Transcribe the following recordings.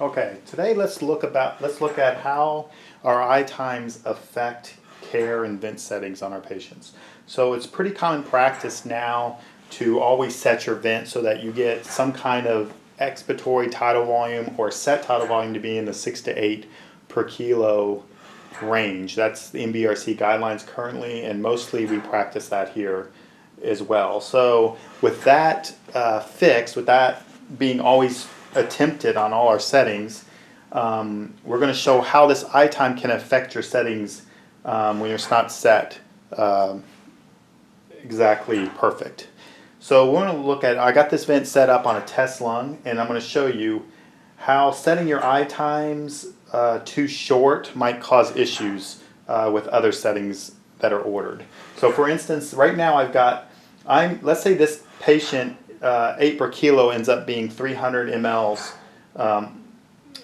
Okay, today let's look at how our eye times affect care and vent settings on our patients. So it's pretty common practice now to always set your vent so that you get some kind of expiratory tidal volume or set tidal volume to be in the 6 to 8 per kilo range. That's the MBRC guidelines currently, and mostly we practice that here as well. So with that fixed, with that being always attempted on all our settings, we're going to show how this eye time can affect your settings when it's not set exactly perfect. So we're going to look at, I got this vent set up on a test lung, and I'm going to show you how setting your eye times too short might cause issues with other settings that are ordered. So for instance, right now let's say this patient 8 per kilo ends up being 300 mLs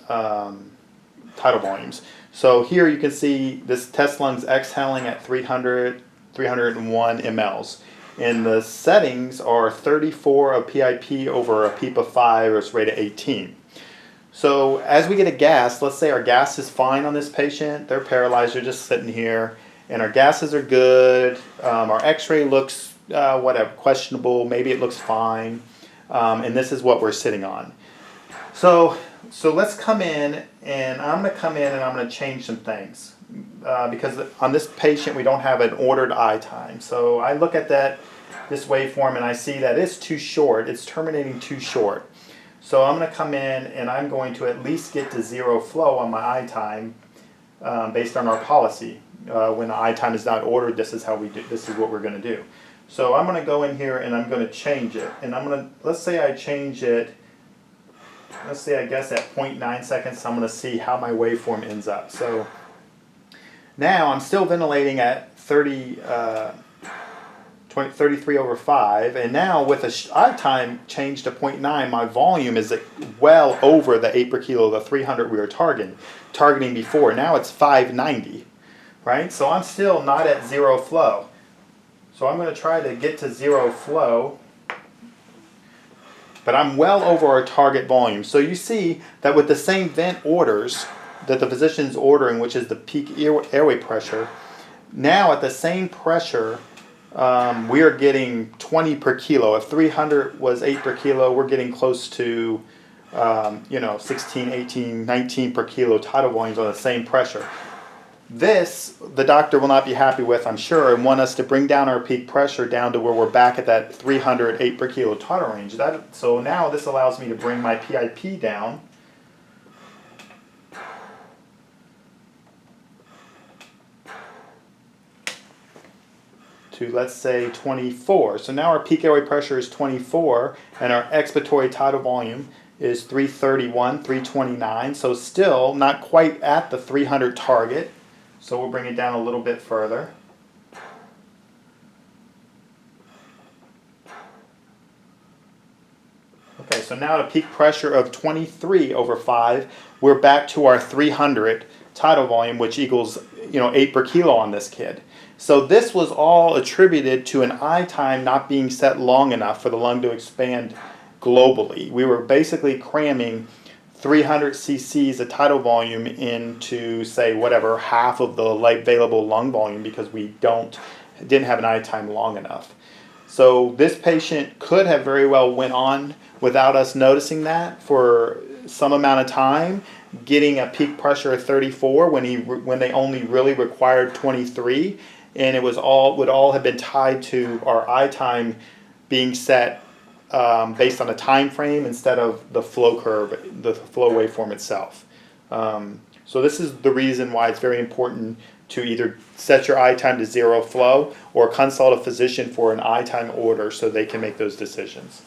tidal volumes. So here you can see this test lung's exhaling at 301 mLs. And the settings are 34 of PIP over a PEEP of 5 or it's rated 18. So as we get a gas, let's say our gas is fine on this patient, they're paralyzed, they're just sitting here, and our gases are good, our x-ray looks whatever, questionable, maybe it looks fine, and this is what we're sitting on. So let's come in, and I'm going to change some things. Because on this patient we don't have an ordered eye time. So I look at this waveform and I see that it's too short, it's terminating too short. So I'm going to come in and I'm going to at least get to zero flow on my eye time based on our policy. When the eye time is not ordered, this is what we're going to do. So I'm going to go in here and I'm going to change it. And let's say I change it, let's say I guess at 0.9 seconds, I'm going to see how my waveform ends up. So now I'm still ventilating at 33 over 5, and now with a eye time change to 0.9, my volume is well over the 8 per kilo, the 300 we were targeting before. Now it's 590, right? So I'm still not at zero flow. So I'm going to try to get to zero flow, but I'm well over our target volume. So you see that with the same vent orders that the physician's ordering, which is the peak airway pressure, now at the same pressure, we are getting 20 per kilo. If 300 was 8 per kilo, we're getting close to 16, 18, 19 per kilo tidal volumes on the same pressure. This, the doctor will not be happy with, I'm sure, and want us to bring down our peak pressure down to where we're back at that 300, 8 per kilo tidal range. So now this allows me to bring my PIP down to, let's say, 24. So now our peak airway pressure is 24, and our expiratory tidal volume is 331, 329. So still not quite at the 300 target. So we'll bring it down a little bit further. Okay, so now at a peak pressure of 23 over 5, we're back to our 300 tidal volume, which equals 8 per kilo on this kid. So this was all attributed to an eye time not being set long enough for the lung to expand globally. We were basically cramming 300 cc's of tidal volume into, say, whatever, half of the available lung volume because we didn't have an eye time long enough. So this patient could have very well went on without us noticing that for some amount of time, getting a peak pressure of 34 when they only really required 23. And it would all have been tied to our eye time being set based on a time frame instead of the flow curve, the flow waveform itself. So this is the reason why it's very important to either set your eye time to zero flow or consult a physician for an eye time order so they can make those decisions.